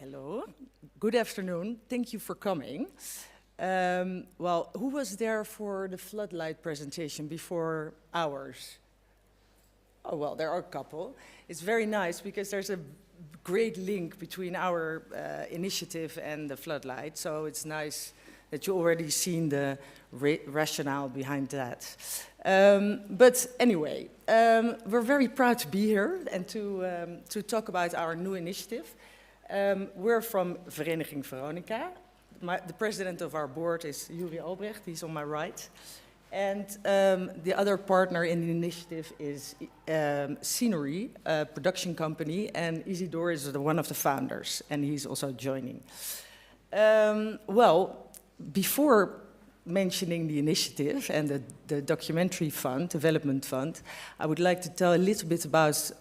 Hello, good afternoon. Thank you for coming. Well, who was there for the floodlight presentation before ours? Oh, well, there are a couple. It's very nice because there's a great link between our initiative and the floodlight. So it's nice that you already seen the rationale behind that. But anyway, we're very proud to be here and to talk about our new initiative. We're from Vereniging Veronica. The president of our board is Yoeri Albrecht, he's on my right. And the other partner in the initiative is Scenery, a production company, and Isidoor is one of the founders, and he's also joining. Well, before mentioning the initiative and the documentary fund, development fund, I would like to tell a little bit about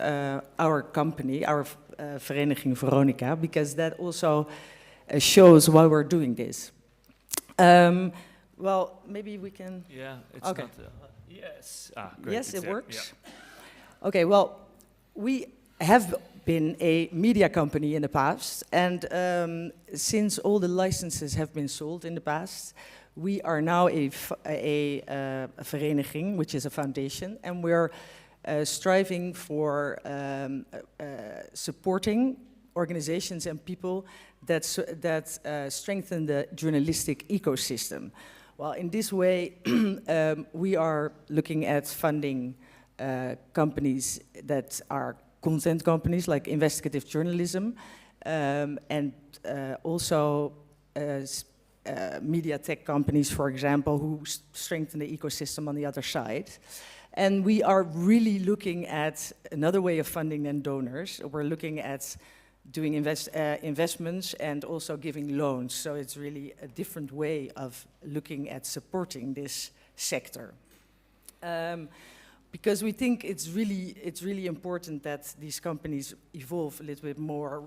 our company, our Vereniging Veronica, because that also shows why we're doing this. Well, maybe we can... Yeah, it's okay. not... yes. Ah, great. Yes, it there. works? Yeah. Okay, well, we have been a media company in the past, and since all the licenses have been sold in the past, we are now a vereniging, which is a foundation, and we're striving for supporting organizations and people that strengthen the journalistic ecosystem. Well, in this way, we are looking at funding companies that are content companies, like investigative journalism, and also media tech companies, for example, who strengthen the ecosystem on the other side. And we are really looking at another way of funding than donors. We're looking at doing investments and also giving loans. So it's really a different way of looking at supporting this sector. Because we think it's really important that these companies evolve a little bit more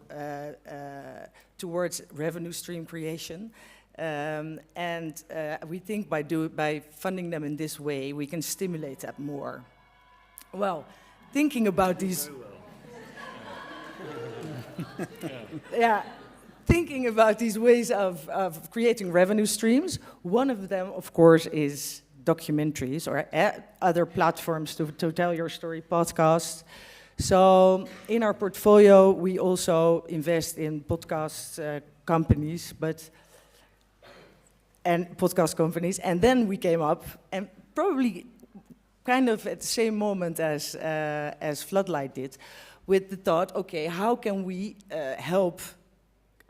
towards revenue stream creation. And we think by funding them in this way, we can stimulate that more. Well, thinking about these... yeah, thinking about these ways of creating revenue streams, one of them, of course, is documentaries or other platforms to tell your story, podcasts. So in our portfolio, we also invest in podcast companies, and then we came up, and probably kind of at the same moment as Floodlight did, with the thought, okay, how can we help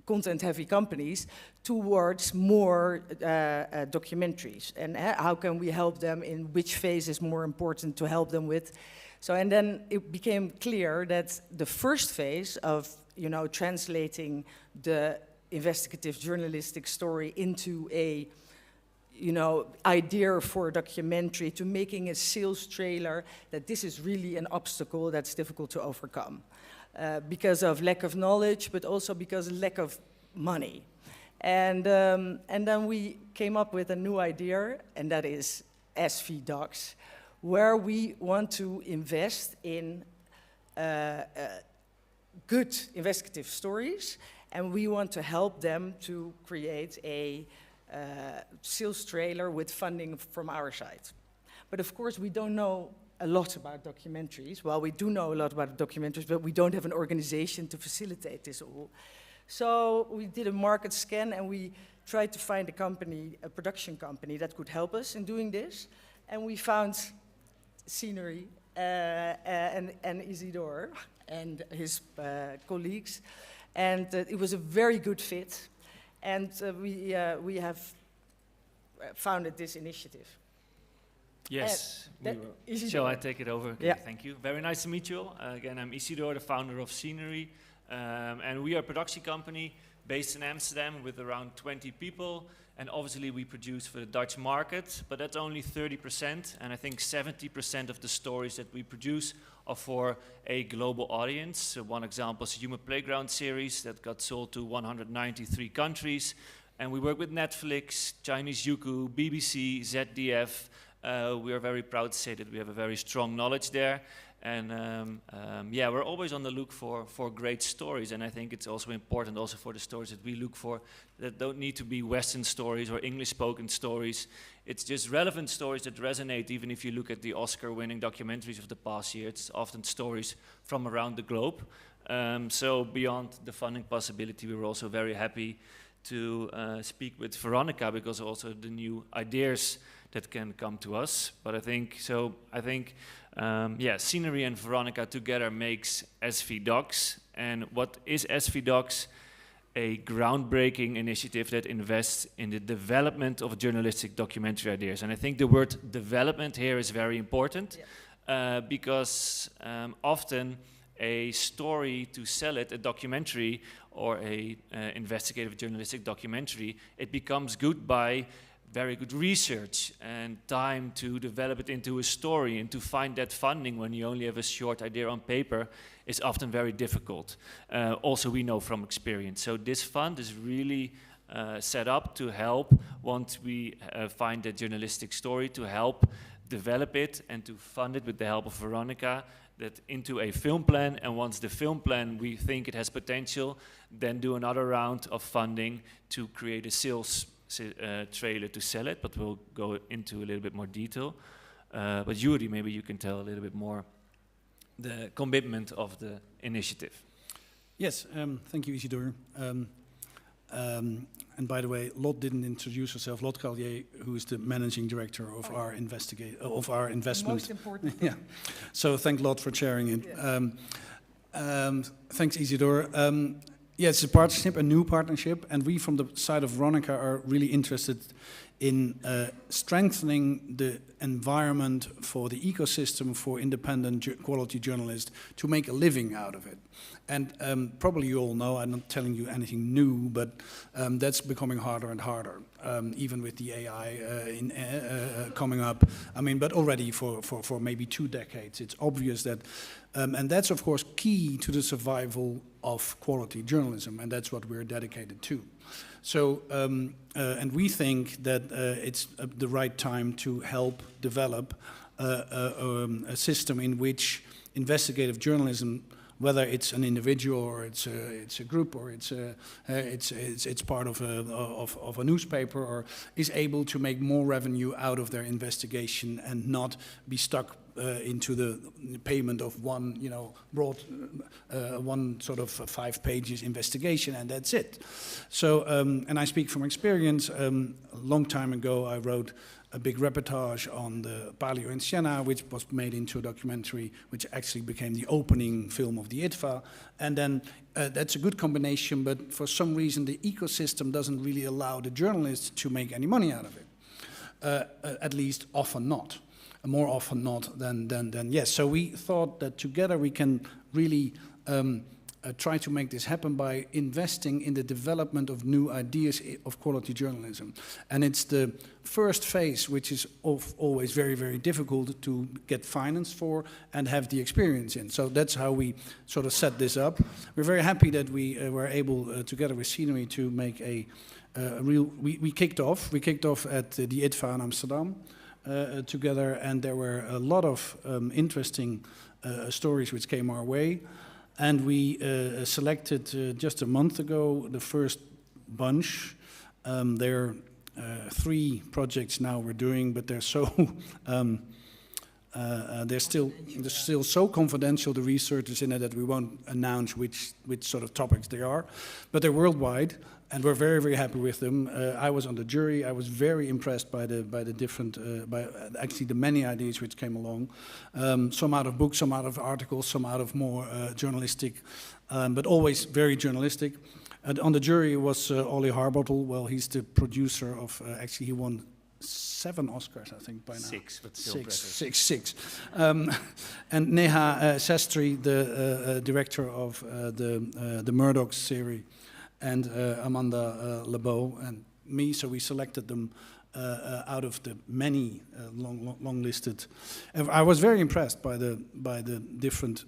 content-heavy companies towards more documentaries, and how can we help them in which phase is more important to help them with? So, and then it became clear that the first phase of, translating the investigative journalistic story into a, idea for a documentary, to making a sales trailer, that this is really an obstacle that's difficult to overcome because of lack of knowledge, but also because of lack of money. And then we came up with a new idea, and that is SV Docs, where we want to invest in good investigative stories, and we want to help them to create a sales trailer with funding from our side. But of course, we don't know a lot about documentaries. Well, we do know a lot about documentaries, but we don't have an organization to facilitate this all. So we did a market scan, and we tried to find a production company that could help us in doing this. And we found Scenery and Isidoor and his colleagues. And it was a very good fit. And we have founded this initiative. Yes. Shall I take it over? Okay, yeah. Thank you. Very nice to meet you all. Again, I'm Isidoor, the founder of Scenery. And we are a production company based in Amsterdam with around 20 people. And obviously we produce for the Dutch market, but that's only 30%. And I think 70% of the stories that we produce are for a global audience. So one example is the Human Playground series that got sold to 193 countries. And we work with Netflix, Chinese Youku, BBC, ZDF. We are very proud to say that we have a very strong knowledge there. And yeah, we're always on the look for great stories, and I think it's also important also for the stories that we look for that don't need to be Western stories or English-spoken stories. It's just relevant stories that resonate, even if you look at the Oscar-winning documentaries of the past year. It's often stories from around the globe. So beyond the funding possibility, we were also very happy to speak with Veronica, because also the new ideas that can come to us. But I think yeah, Scenery and Veronica together makes SV Docs. And what is SV Docs? A groundbreaking initiative that invests in the development of journalistic documentary ideas. And I think the word development here is very important, because often a story, to sell it, a documentary or a investigative journalistic documentary, it becomes good by very good research and time to develop it into a story, and to find that funding when you only have a short idea on paper is often very difficult. Also, we know from experience. So this fund is really set up to help, once we find a journalistic story, to help develop it and to fund it with the help of Veronica, that into a film plan. And once the film plan, we think it has potential, then do another round of funding to create a sales trailer to sell it, but we'll go into a little bit more detail. But Yoeri, maybe you can tell a little bit more the commitment of the initiative. Yes, thank you, Isidoor. And by the way, Lot didn't introduce herself. Lot Carlier, who is the managing director of our investment. Most important. Yeah. So thank Lot for sharing it. Yeah. Thanks, Isidoor. Yeah, it's a partnership, a new partnership, and we from the side of Veronica are really interested in strengthening the environment for the ecosystem for independent quality journalists to make a living out of it. And probably you all know, I'm not telling you anything new, but that's becoming harder and harder, even with the AI coming up. I mean, but already for maybe 2 decades, it's obvious that, and that's of course key to the survival of quality journalism, and that's what we're dedicated to. So, and we think that it's the right time to help develop a system in which investigative journalism, whether it's an individual or it's a group or it's part of a newspaper, or is able to make more revenue out of their investigation and not be stuck into the payment of one, one sort of 5 pages investigation, and that's it. So, and I speak from experience. A long time ago, I wrote a big reportage on the Palio in Siena, which was made into a documentary, which actually became the opening film of the IDFA. And then that's a good combination, but for some reason the ecosystem doesn't really allow the journalists to make any money out of it. At least often not. More often not than yes. So we thought that together we can really try to make this happen by investing in the development of new ideas of quality journalism. And it's the first phase, which is always very, very difficult to get finance for and have the experience in. So that's how we sort of set this up. We're very happy that we were able, together with Scenery, to make a real... We kicked off at the IDFA in Amsterdam together, and there were a lot of interesting stories which came our way. And we selected just a month ago the first bunch. There are 3 projects now we're doing, but they're so they're still so confidential, the researchers in it, that we won't announce which sort of topics they are. But they're worldwide, and we're very, very happy with them. I was on the jury. I was very impressed by the different, by actually the many ideas which came along. Some out of books, some out of articles, some out of more journalistic, but always very journalistic. And on the jury was Ollie Harbottle. Well, he's the producer of, actually he won 7 Oscars, I think, by now. 6, but still Six. And Neha Sastry, the director of the Murdoch series, and Amanda Lebeau and me. So we selected them out of the many long listed. And I was very impressed by the different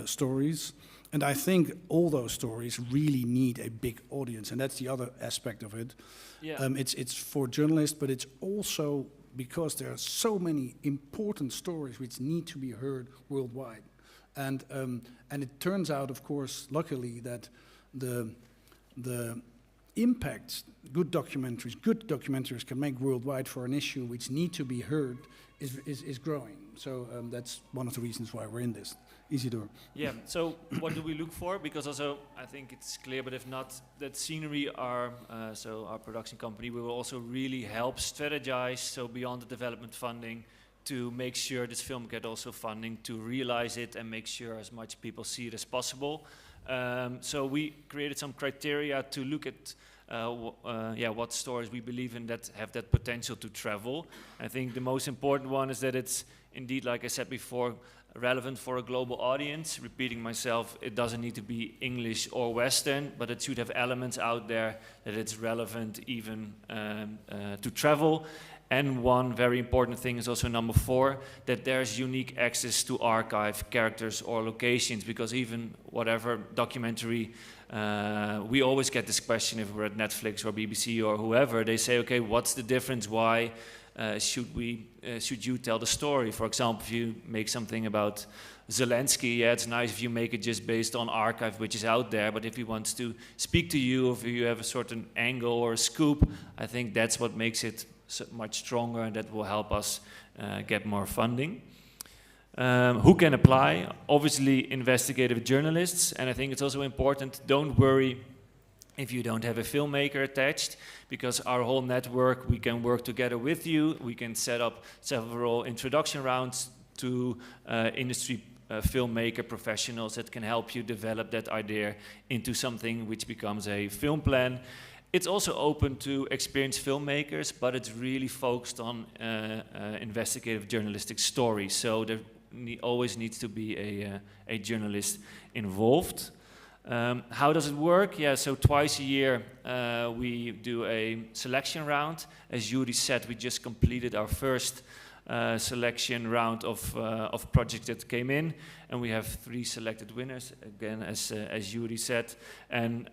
stories. And I think all those stories really need a big audience, and that's the other aspect of it. Yeah. It's for journalists, but it's also because there are so many important stories which need to be heard worldwide. And it turns out, of course, luckily, that the impact good documentaries can make worldwide for an issue which need to be heard is growing. So that's one of the reasons why we're in this. Isidoor. Yeah, so what do we look for? Because also, I think it's clear, but if not, that Scenery, our production company, we will also really help strategize, so beyond the development funding, to make sure this film get also funding to realize it and make sure as much people see it as possible. So we created some criteria to look at what stories we believe in that have that potential to travel. I think the most important one is that it's indeed, like I said before, relevant for a global audience. Repeating myself, it doesn't need to be English or Western, but it should have elements out there that it's relevant even to travel. And one very important thing is also number 4, that there's unique access to archive, characters or locations, because even whatever documentary, we always get this question if we're at Netflix or BBC or whoever, they say, okay, what's the difference? Why should you tell the story? For example, if you make something about Zelensky, yeah, it's nice if you make it just based on archive which is out there, but if he wants to speak to you, if you have a certain angle or a scoop, I think that's what makes it so much stronger, and that will help us get more funding. Who can apply? Obviously investigative journalists, and I think it's also important, don't worry if you don't have a filmmaker attached, because our whole network, we can work together with you. We can set up several introduction rounds to industry filmmaker professionals that can help you develop that idea into something which becomes a film plan. It's also open to experienced filmmakers, but it's really focused on investigative journalistic stories. So there always needs to be a journalist involved. How does it work? Yeah, so twice a year we do a selection round. As Yoeri said, we just completed our first selection round of projects that came in, and we have 3 selected winners, again, as Yoeri said. And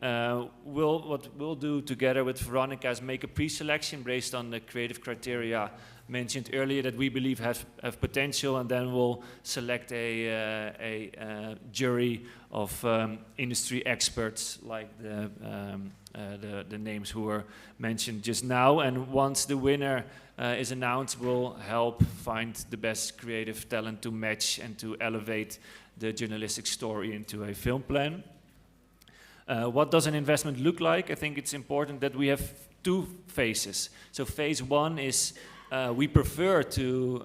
what we'll do together with Veronica is make a pre-selection based on the creative criteria mentioned earlier that we believe have potential, and then we'll select a jury of industry experts like the names who were mentioned just now. And once the winner is announced, we'll help find the best creative talent to match and to elevate the journalistic story into a film plan. What does an investment look like? I think it's important that we have 2 phases. So phase 1 is we prefer to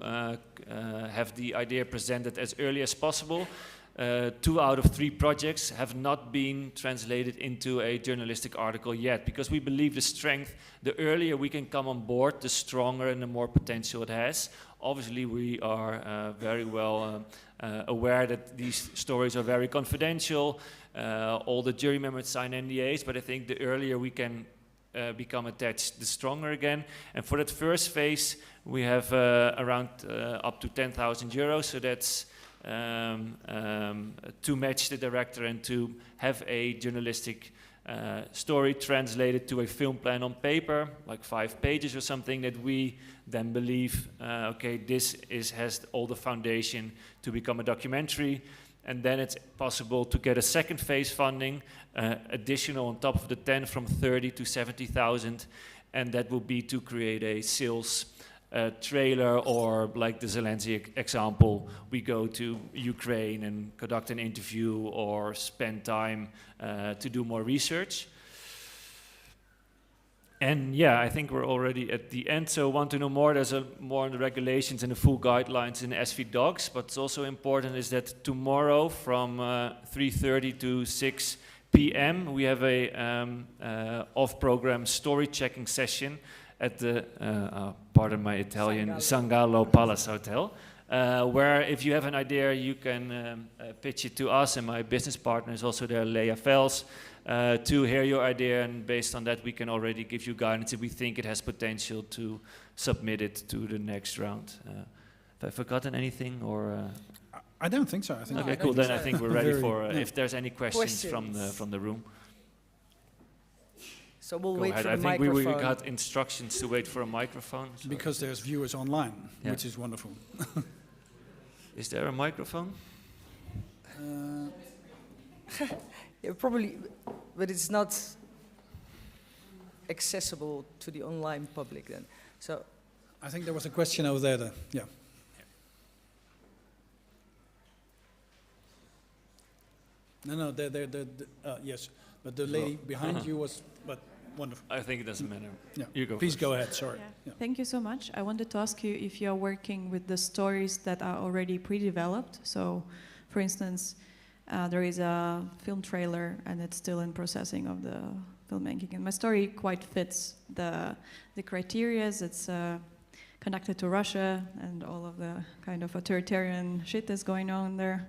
have the idea presented as early as possible. 2 out of 3 projects have not been translated into a journalistic article yet, because we believe the strength, the earlier we can come on board, the stronger and the more potential it has. Obviously, we are very well aware that these stories are very confidential. All the jury members sign NDAs, but I think the earlier we can become attached, the stronger again. And for that first phase, we have around up to 10,000 euros. So that's to match the director and to have a journalistic story translated to a film plan on paper, like 5 pages or something, that we then believe, okay, this has all the foundation to become a documentary. And then it's possible to get a second phase funding, additional on top of the 10, from 30 to 70,000, and that will be to create a sales trailer, or like the Zelensky example, we go to Ukraine and conduct an interview or spend time to do more research. And yeah, I think we're already at the end. So want to know more, there's more on the regulations and the full guidelines in SV Docs. But it's also important is that tomorrow from 3:30 to 6 p.m. we have a off-program story checking session at the, pardon my Italian, Sangalo Palace Hotel. Where if you have an idea, you can pitch it to us, and my business partner is also there, Leah Vels, to hear your idea, and based on that we can already give you guidance if we think it has potential to submit it to the next round. Have I forgotten anything, or? I don't think so. I think okay, cool. Then I think we're ready for if there's any questions from the room. So we'll Go wait ahead. for the I think microphone. we got instructions to wait for a microphone. So. Because there's viewers online, which is wonderful. Is there a microphone? Yeah, probably, but it's not accessible to the online public then. So, I think there was a question over there. Yeah. No, yes, but the lady behind you was, but wonderful. I think it doesn't matter. Yeah. You go Please first. go ahead, sorry. Yeah. Yeah. Thank you so much. I wanted to ask you if you're working with the stories that are already pre-developed. So, for instance, there is a film trailer and it's still in processing of the filmmaking. And my story quite fits the criteria. It's connected to Russia and all of the kind of authoritarian shit that's going on there.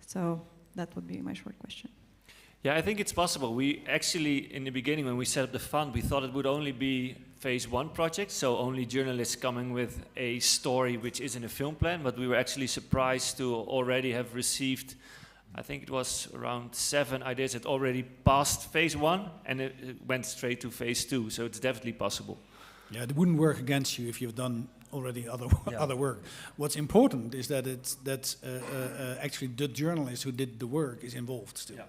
So that would be my short question. Yeah, I think it's possible. We actually, in the beginning, when we set up the fund, we thought it would only be phase 1 project, so only journalists coming with a story which is in a film plan, but we were actually surprised to already have received, I think it was around 7 ideas that already passed phase 1, and it went straight to phase 2, so it's definitely possible. Yeah, it wouldn't work against you if you've done already other work. What's important is that actually the journalist who did the work is involved still. Yeah.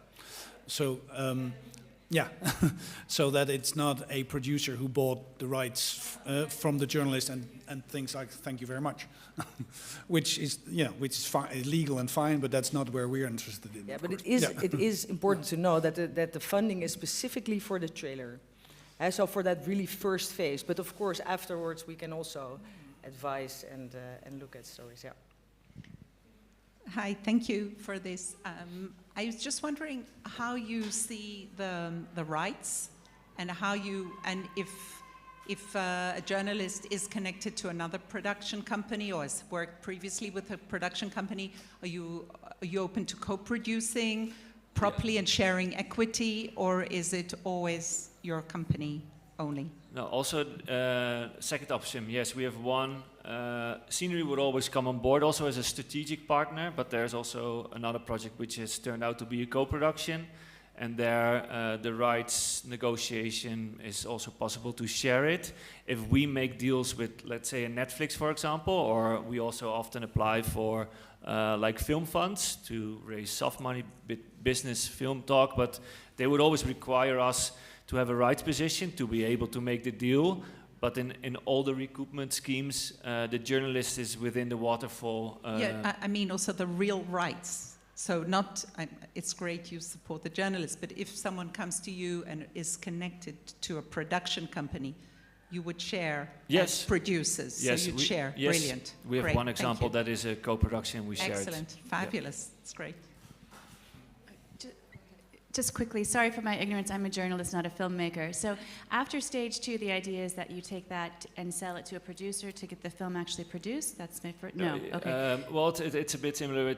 So, so that it's not a producer who bought the rights from the journalist and things like, thank you very much, which is legal and fine, but that's not where we're interested in. yeah, but it is important to know that the funding is specifically for the trailer. And so for that really first phase, but of course afterwards we can also advise and look at stories. Yeah. Hi, thank you for this. I was just wondering how you see the rights and if a journalist is connected to another production company or has worked previously with a production company, are you open to co-producing properly and sharing equity, or is it always your company only? No, also second option, yes, we have one. Scenery would always come on board also as a strategic partner, but there's also another project which has turned out to be a co-production, and there the rights negotiation is also possible to share it. If we make deals with, let's say, a Netflix, for example, or we also often apply for like film funds to raise soft money, business film talk, but they would always require us to have a rights position to be able to make the deal. But in all the recoupment schemes, the journalist is within the waterfall. Yeah, I mean also the real rights. So it's great you support the journalist, but if someone comes to you and is connected to a production company, you would share as producers. Yes, so you'd share. Yes, brilliant. We have great. one example that is a co-production. We share it. Excellent. Fabulous. It's great. Just quickly, sorry for my ignorance, I'm a journalist, not a filmmaker. So after stage 2, the idea is that you take that and sell it to a producer to get the film actually produced? That's my first, no, okay. Well, it's a bit similar.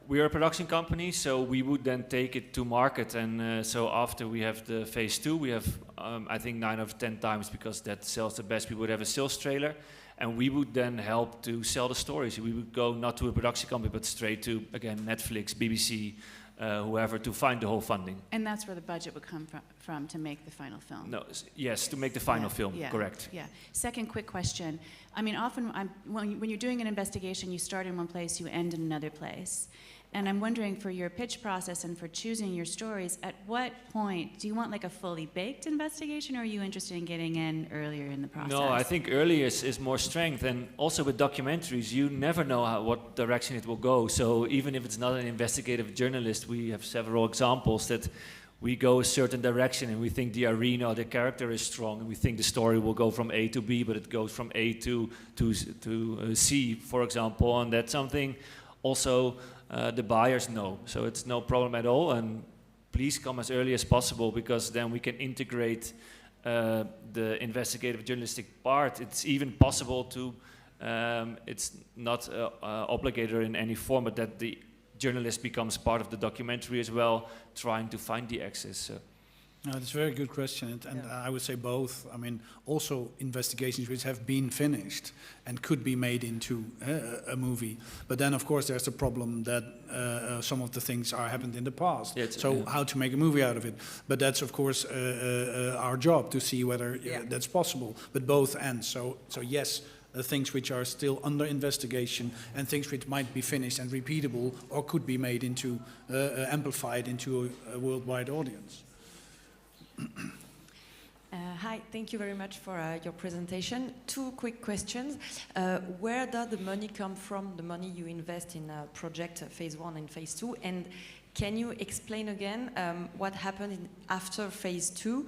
We are a production company, so we would then take it to market. And so after we have the phase 2, we have, I think 9 out of 10 times, because that sells the best, we would have a sales trailer. And we would then help to sell the stories. We would go not to a production company, but straight to, again, Netflix, BBC, whoever, to find the whole funding. And that's where the budget would come from to make the final film? No, yes, to make the final film, yeah, correct. Yeah. Second quick question. I mean, often when you're doing an investigation, you start in one place, you end in another place. And I'm wondering, for your pitch process and for choosing your stories, at what point, do you want like a fully baked investigation, or are you interested in getting in earlier in the process? No, I think early is more strength. And also with documentaries, you never know what direction it will go. So even if it's not an investigative journalist, we have several examples that we go a certain direction and we think the arena or the character is strong, and we think the story will go from A to B, but it goes from A to C, for example. And that's something also the buyers know. So it's no problem at all. And please come as early as possible, because then we can integrate the investigative journalistic part. It's even possible to, it's not obligated in any form, but that the journalist becomes part of the documentary as well, trying to find the access. So. No, that's a very good question, and I would say both. I mean, also investigations which have been finished and could be made into a movie. But then, of course, there's the problem that some of the things are happened in the past. Yeah, so how to make a movie out of it? But that's, of course, our job to see whether that's possible. But both ends. So yes, things which are still under investigation, and things which might be finished and repeatable or could be made into, amplified into a worldwide audience. Hi, thank you very much for your presentation. Two quick questions. Where does the money come from, the money you invest in project phase 1 and phase 2? And can you explain again what happened after phase 2?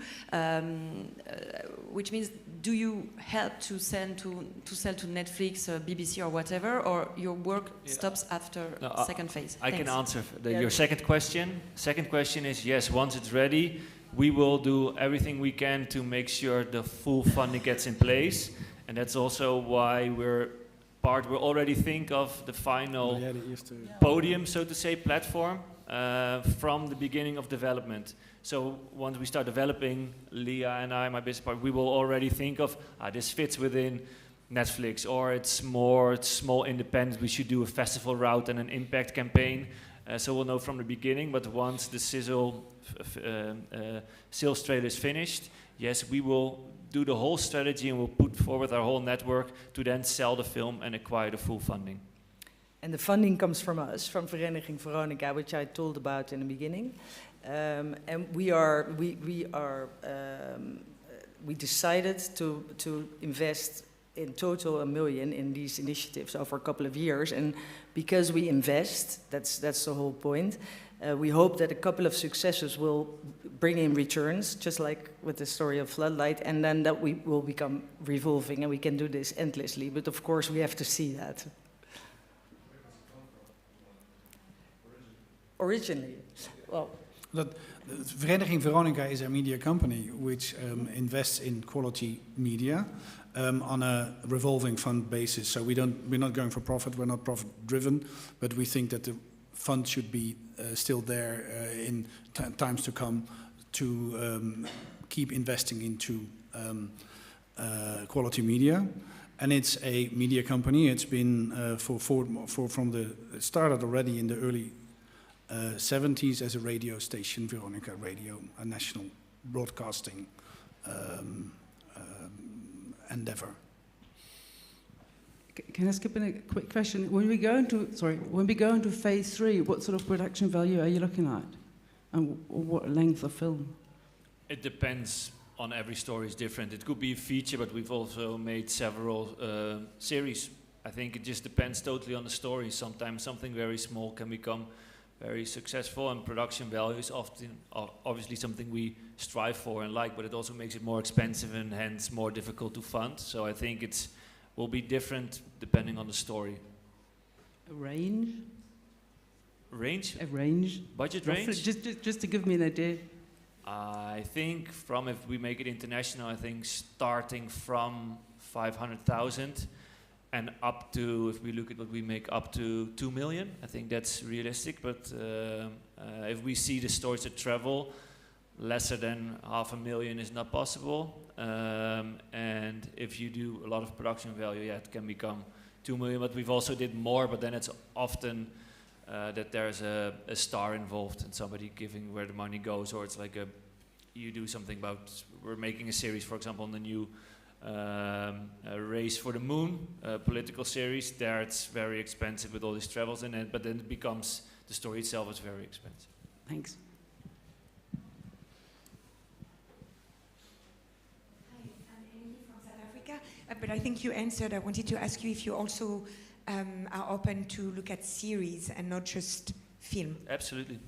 Which means, do you help to sell to Netflix, BBC or whatever, or your work stops after second phase? I Thanks. can answer your second question. Second question is, yes, once it's ready, we will do everything we can to make sure the full funding gets in place. And that's also why we're already think of the final podium, so to say, platform from the beginning of development. So once we start developing, Leah and I, my business partner, we will already think of, this fits within Netflix, or it's more small independent, we should do a festival route and an impact campaign. So we'll know from the beginning, but once the sales trailer is finished, yes, we will do the whole strategy and we'll put forward our whole network to then sell the film and acquire the full funding. And the funding comes from us, from Vereniging Veronica, which I told about in the beginning. And we decided to invest in total $1 million in these initiatives over a couple of years. And because we invest, that's the whole point. We hope that a couple of successes will bring in returns, just like with the story of Floodlight, and then that we will become revolving, and we can do this endlessly. But of course, we have to see that. Originally, well, Vereniging Veronica is a media company which invests in quality media on a revolving fund basis. So we're not going for profit. We're not profit driven, but we think that the fund should be still there in times to come to keep investing into quality media. And it's a media company. It's been it started already in the early 70s as a radio station, Veronica Radio, a national broadcasting endeavor. Can I skip in a quick question? When we go into phase 3, what sort of production value are you looking at, and what length of film? It depends on every story is different. It could be a feature, but we've also made several series. I think it just depends totally on the story. Sometimes something very small can become very successful, and production value is often obviously something we strive for and like, but it also makes it more expensive and hence more difficult to fund. So I think will be different depending on the story. A range? Range? A range? Budget range? Just to give me an idea. I think if we make it international, I think starting from 500,000 and up to, if we look at what we make, up to 2 million. I think that's realistic, but if we see the stories that travel, lesser than 500,000 is not possible. And if you do a lot of production value, it can become 2 million, but we've also did more, but then it's often that there's a star involved and somebody giving where the money goes, or it's like you do something about, we're making a series, for example, on the new Race for the Moon, political series. There it's very expensive with all these travels in it, but then it becomes, the story itself is very expensive. Thanks. Hi, I'm Emily from South Africa, but I think you answered. I wanted to ask you if you also are open to look at series and not just film. Absolutely.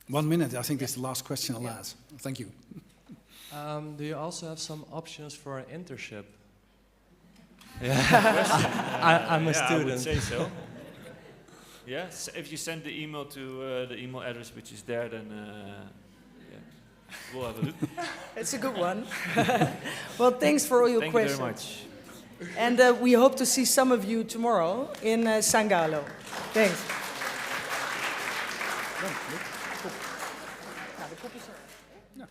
One minute, I think this is the last question I'll ask. Thank you. Do you also have some options for an internship? I'm a student. I would say so. Yes, if you send the email to the email address which is there, then we'll have a look. It's a good one. Well, thanks for all your questions. Thank you very much. And we hope to see some of you tomorrow in Sangalo. Thanks. Ja, de kop is er. Ja.